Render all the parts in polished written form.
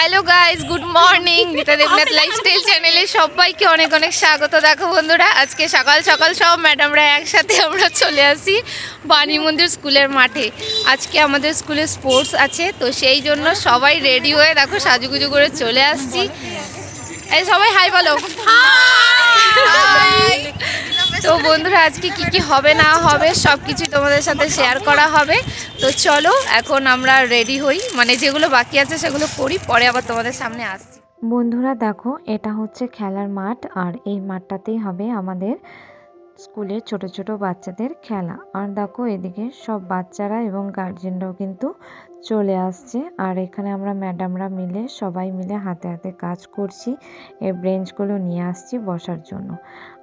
Hello guys, good morning. Gita Debnath lifestyle চ্যানেলে সবাইকে অনেক অনেক স্বাগত। দেখো বন্ধুরা, আজকে সকাল সকাল সব ম্যাডামরা একসাথে আমরা চলে আসি বাণী মন্দির স্কুলের মাঠে। আজকে আমাদের স্কুলে স্পোর্টস আছে, তো সেই জন্য সবাই রেডি হয়ে দেখো সাজুগুজু করে চলে আসছি। এই সবাই হাই বলো। তো বন্ধুরা, আজকে কি কি হবে না হবে সব কিছু তোমাদের সাথে শেয়ার করা হবে। তো চলো এখন আমরা রেডি হই, মানে যেগুলো বাকি আছে সেগুলো করি, পরে আবার তোমাদের সামনে আসছি। বন্ধুরা দেখো, এটা হচ্ছে খেলার মাঠ, আর এই মাঠটাতেই হবে আমাদের স্কুলের ছোট ছোট বাচ্চাদের খেলা। আর দেখো এদিকে সব বাচ্চারা এবং গার্জেনরাও কিন্তু চলে আসছে। আর এখানে আমরা ম্যাডামরা মিলে সবাই মিলে হাতে হাতে কাজ করছি, এই বেঞ্চগুলো নিয়ে আসছি বসার জন্য।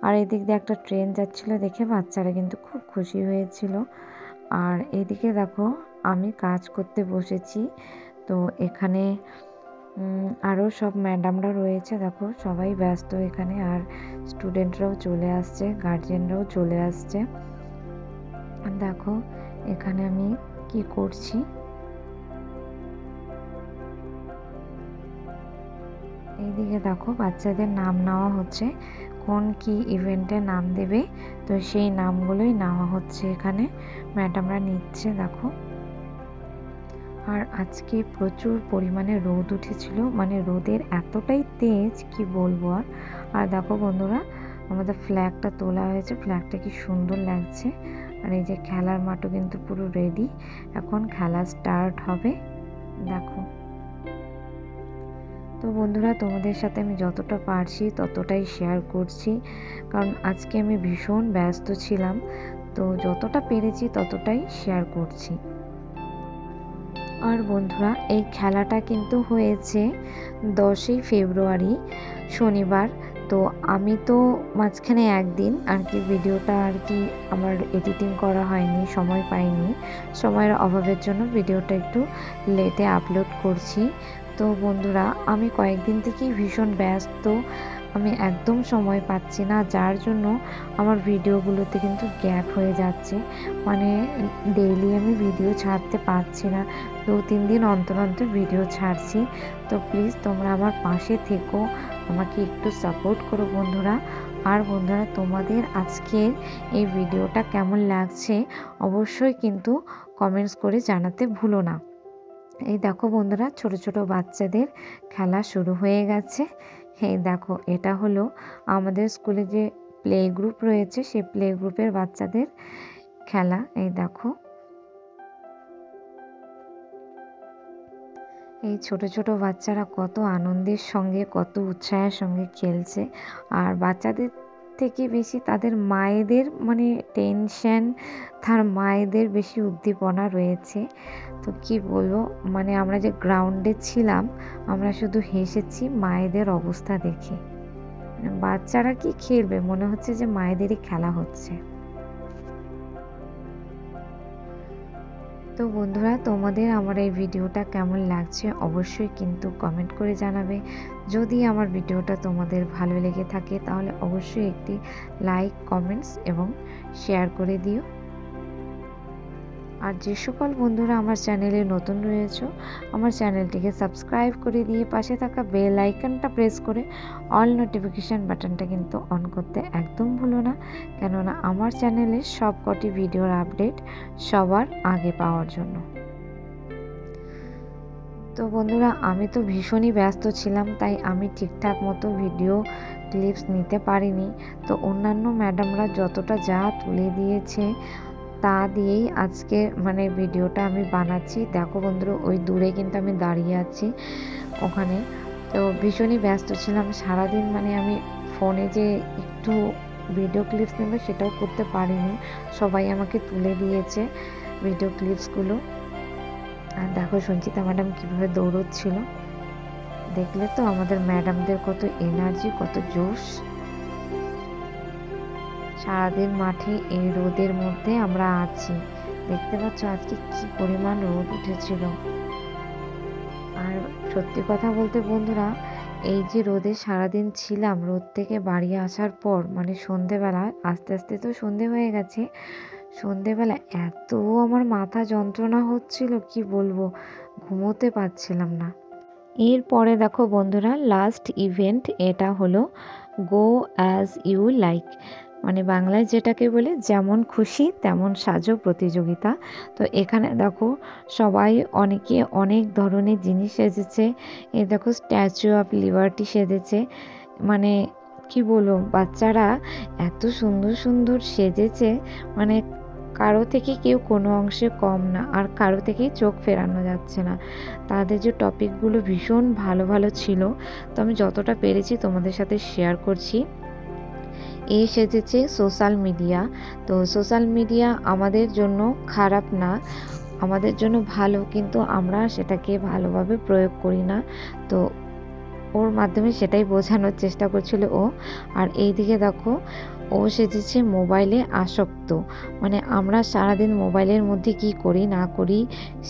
আর এদিক দিয়ে একটা ট্রেন যাচ্ছিল দেখে বাচ্চারা কিন্তু খুব খুশি হয়েছিল। আর এদিকে দেখো আমি কাজ করতে বসেছি, তো এখানে আরও সব ম্যাডামরা রয়েছে, দেখো সবাই ব্যস্ত এখানে। আর স্টুডেন্টরাও চলে আসছে, গার্জেনরাও চলে আসছে। দেখো এখানে আমি কি করছি, এইদিকে দেখো বাচ্চাদের নাম নেওয়া হচ্ছে, কোন কি ইভেন্টে নাম দেবে, তো সেই নামগুলোই নেওয়া হচ্ছে এখানে, ম্যাডামরা নিচ্ছে দেখো। আর আজকে প্রচুর পরিমাণে রোদ উঠেছিল, মানে রোদের এতটাই তেজ কি বলবো। আর দেখো বন্ধুরা, আমাদের ফ্ল্যাগটা তোলা হয়েছে, ফ্ল্যাগটা কি সুন্দর লাগছে। আর এই যে খেলার মাঠও কিন্তু পুরো রেডি, এখন খেলা স্টার্ট হবে দেখো। তো বন্ধুরা, তোমাদের সাথে আমি যতটা পারছি ততটাই শেয়ার করছি, কারণ আজকে আমি ভীষণ ব্যস্ত ছিলাম, তো যতটা পেরেছি ততটাই শেয়ার করছি। আর বন্ধুরা, এই খেলাটা কিন্তু হয়েছে 10ই ফেব্রুয়ারি শনিবার। তো আমি তো মাঝখানে একদিন আর কি ভিডিওটা আর কি আমার এডিটিং করা হয়নি, সময় পাইনি, সময়ের অভাবের জন্য ভিডিওটা একটু লেটে আপলোড করছি। তো বন্ধুরা, আমি কয়েকদিন থেকেই ভীষণ ব্যস্ত, আমি একদম সময় পাচ্ছি না, যার জন্য আমার ভিডিওগুলোতে কিন্তু গ্যাপ হয়ে যাচ্ছে, মানে ডেইলি আমি ভিডিও ছাড়তে পারছি না, 2-3 দিন অন্তর অন্তর ভিডিও ছাড়ছি। তো প্লিজ তোমরা আমার পাশে থেকো, আমাকে একটু সাপোর্ট করো বন্ধুরা। আর বন্ধুরা, তোমাদের আজকের এই ভিডিওটা কেমন লাগছে অবশ্যই কিন্তু কমেন্টস করে জানাতে ভুলো না। এই দেখো বন্ধুরা, ছোট ছোট বাচ্চাদের খেলা শুরু হয়ে গেছে। এই দেখো, এটা হলো আমাদের স্কুলে যে প্লে গ্রুপ রয়েছে, সেই প্লে গ্রুপের বাচ্চাদের খেলা। এই দেখো, এই ছোট ছোট বাচ্চারা কত আনন্দের সঙ্গে, কত উৎসাহের সঙ্গে খেলছে। আর বাচ্চাদের থেকে বেশি তাদের মায়েদের, মানে টেনশন, তার মায়েদের বেশি উদ্দীপনা রয়েছে। তো কি বলবো, মানে আমরা যে গ্রাউন্ডে ছিলাম, আমরা শুধু হেসেছি মায়েদের অবস্থা দেখে। বাচ্চারা কি খেলবে, মনে হচ্ছে যে মায়েদেরই খেলা হচ্ছে। তো বন্ধুরা, তোমাদের আমার এই ভিডিওটা কেমন লাগছে অবশ্যই কিন্তু কমেন্ট করে জানাবে। যদি আমার ভিডিওটা তোমাদের ভালো লেগে থাকে তাহলে অবশ্যই একটি লাইক, কমেন্টস এবং শেয়ার করে দিও। আর যে সকল বন্ধুরা আমার চ্যানেলে নতুন রয়েছে, আমার চ্যানেলটিকে সাবস্ক্রাইব করে দিয়ে পাশে থাকা বেল আইকনটা প্রেস করে অল নোটিফিকেশান বাটনটা কিন্তু অন করতে একদম ভুলো না, কেননা আমার চ্যানেলের সব কটি ভিডিওর আপডেট সবার আগে পাওয়ার জন্য। তো বন্ধুরা, আমি তো ভীষণই ব্যস্ত ছিলাম, তাই আমি ঠিকঠাক মতো ভিডিও ক্লিপস নিতে পারিনি। তো অন্যান্য ম্যাডামরা যতটা যা তুলে দিয়েছে তা দিয়েই আজকে মানে ভিডিওটা আমি বানাচ্ছি। দেখো বন্ধুরা, ওই দূরে কিন্তু আমি দাঁড়িয়ে আছি ওখানে। তো ভীষণই ব্যস্ত ছিলাম সারাদিন, মানে আমি ফোনে যে একটু ভিডিও ক্লিপস নেব সেটাও করতে পারিনি, সবাই আমাকে তুলে দিয়েছে ভিডিও ক্লিপসগুলো। আর দেখো সঞ্চিতা ম্যাডাম কীভাবে দৌড়চ্ছিল, দেখলে তো আমাদের ম্যাডামদের কত এনার্জি, কত জোশ। সারাদিন মাঠে এই রোদের মধ্যে আমরা আছি, দেখতে পাচ্ছ আজকে কি পরিমাণ রোদ উঠেছিল। আর সত্যি কথা বলতে বন্ধুরা, এই যে রোদে সারাদিন ছিলাম, রোদ থেকে বাড়ি আসার পর মানে সন্ধেবেলা, আস্তে আস্তে তো সন্ধে হয়ে গেছে, সন্ধেবেলা এত আমার মাথা যন্ত্রণা হচ্ছিল কি বলবো, ঘুমোতে পারছিলাম না। এরপরে দেখো বন্ধুরা লাস্ট ইভেন্ট, এটা হলো গো অ্যাজ ইউ লাইক, মানে বাংলায় যেটাকে বলে যেমন খুশি তেমন সাজো প্রতিযোগিতা। তো এখানে দেখো সবাই অনেকে অনেক ধরনের জিনিস সেজেছে। এই দেখো স্ট্যাচু অফ লিবার্টি সেজেছে, মানে কি বলবো, বাচ্চারা এত সুন্দর সুন্দর সেজেছে, মানে কারো থেকে কেউ কোনো অংশে কম না, আর কারো থেকেই চোখ ফেরানো যাচ্ছে না। তাদের যে টপিকগুলো ভীষণ ভালো ভালো ছিল, তো আমি যতটা পেরেছি তোমাদের সাথে শেয়ার করছি। এই সেজেছে সোশ্যাল মিডিয়া। তো সোশ্যাল মিডিয়া আমাদের জন্য খারাপ না, আমাদের জন্য ভালো, কিন্তু আমরা সেটাকে ভালোভাবে প্রয়োগ করি না। তো ওর মাধ্যমে সেটাই বোঝানোর চেষ্টা করছিল ও। আর এই দিকে দেখো ও সেজেছে মোবাইলে আসক্ত, মানে আমরা সারাদিন মোবাইলের মধ্যে কি করি না করি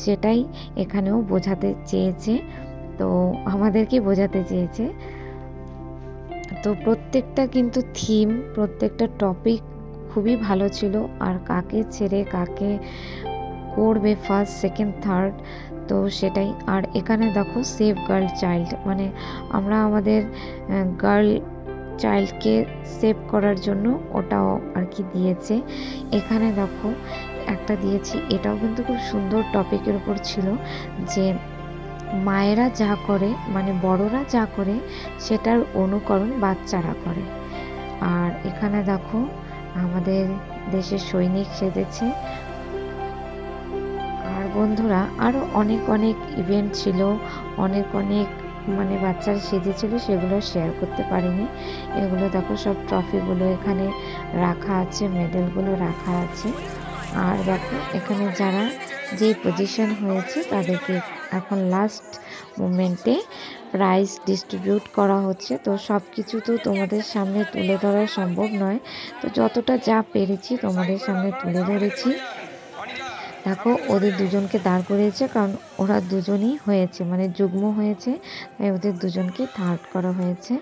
সেটাই এখানেও বোঝাতে চেয়েছে, তো আমাদেরকে বোঝাতে চেয়েছে। তো প্রত্যেকটা কিন্তু থিম, প্রত্যেকটা টপিক খুবই ভালো ছিল। আর কাকে ছেড়ে কাকে করবে ফার্স্ট সেকেন্ড থার্ড, তো সেটাই। আর এখানে দেখো সেভ গার্ল চাইল্ড, মানে আমরা আমাদের গার্ল চাইল্ডকে সেভ করার জন্য ওটাও আর কি দিয়েছে। এখানে দেখো একটা দিয়েছি, এটাও কিন্তু খুব সুন্দর টপিকের উপর ছিল, যে মায়েরা যা করে, মানে বড়রা যা করে সেটার অনুকরণ বাচ্চারা করে। আর এখানে দেখো আমাদের দেশের সৈনিক সেজেছে। আর বন্ধুরা আরও অনেক অনেক ইভেন্ট ছিল, অনেক অনেক মানে বাচ্চারা সেজেছিল, সেগুলো শেয়ার করতে পারিনি। এগুলো দেখো সব ট্রফিগুলো এখানে রাখা আছে, মেডেলগুলো রাখা আছে। আর দেখো এখানে যারা যে পজিশন হয়েছে তাদেরকে এখন লাস্ট মোমেন্টে প্রাইজ ডিস্ট্রিবিউট করা হচ্ছে। তো সব কিছু তো তোমাদের সামনে তুলে ধরা সম্ভব নয়, তো যতটা যা পেরেছি তোমাদের সামনে তুলে ধরেছি। দেখো ওদের দুজনকে দাঁড় করিয়েছে, কারণ ওরা দুজনই হয়েছে, মানে যুগ্ম হয়েছে, তাই ওদের দুজনকে থার্ড করা হয়েছে।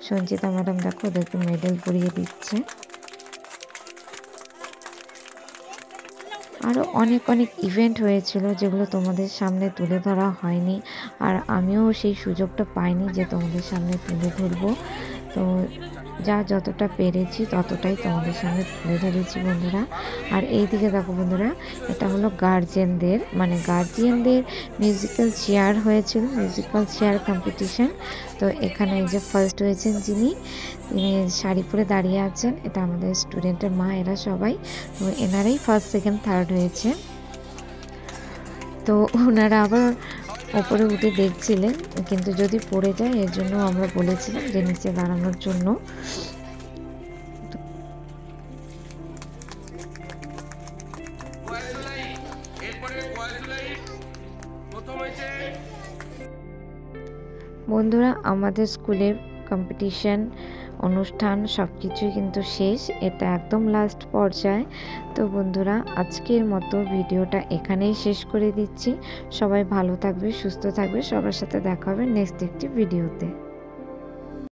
সঞ্চিতা ম্যাডাম দেখো ওদেরকে মেডেল পরিয়ে দিচ্ছে। আরও অনেক অনেক ইভেন্ট হয়েছিল যেগুলো তোমাদের সামনে তুলে ধরা হয়নি, আর আমিও সেই সুযোগটা পাইনি যে তোমাদের সামনে তুলে ধরবো। তো যা যতটা পেরেছি ততটাই তোমাদের সামনে তুলে ধরেছি বন্ধুরা। আর এই দিকে দেখো বন্ধুরা, এটা হলো গার্জিয়ানদের, মানে গার্জিয়ানদের মিউজিক্যাল চেয়ার হয়েছিল, মিউজিক্যাল চেয়ার কম্পিটিশন। তো এখানে এই যে ফার্স্ট হয়েছেন যিনি, তিনি শাড়ি পরে দাঁড়িয়ে আছেন, এটা আমাদের স্টুডেন্টের মা, এরা সবাই, তো এনারাই ফার্স্ট সেকেন্ড থার্ড হয়েছে। তো ওনারা আবার ওপরে উঠে দেখছিলেন, কিন্তু যদি পড়ে যায় এর জন্য আমরা বলেছিলাম যে নিচে দাঁড়ানোর জন্য। বন্ধুরা আমাদের স্কুলের কম্পিটিশন অনুষ্ঠান সব কিছুই কিন্তু শেষ, এটা একদম লাস্ট পর্যায়ে। তো বন্ধুরা আজকের মতো ভিডিওটা এখানেই শেষ করে দিচ্ছি। সবাই ভালো থাকবে, সুস্থ থাকবে, সবার সাথে দেখা হবে নেক্সট একটি ভিডিওতে।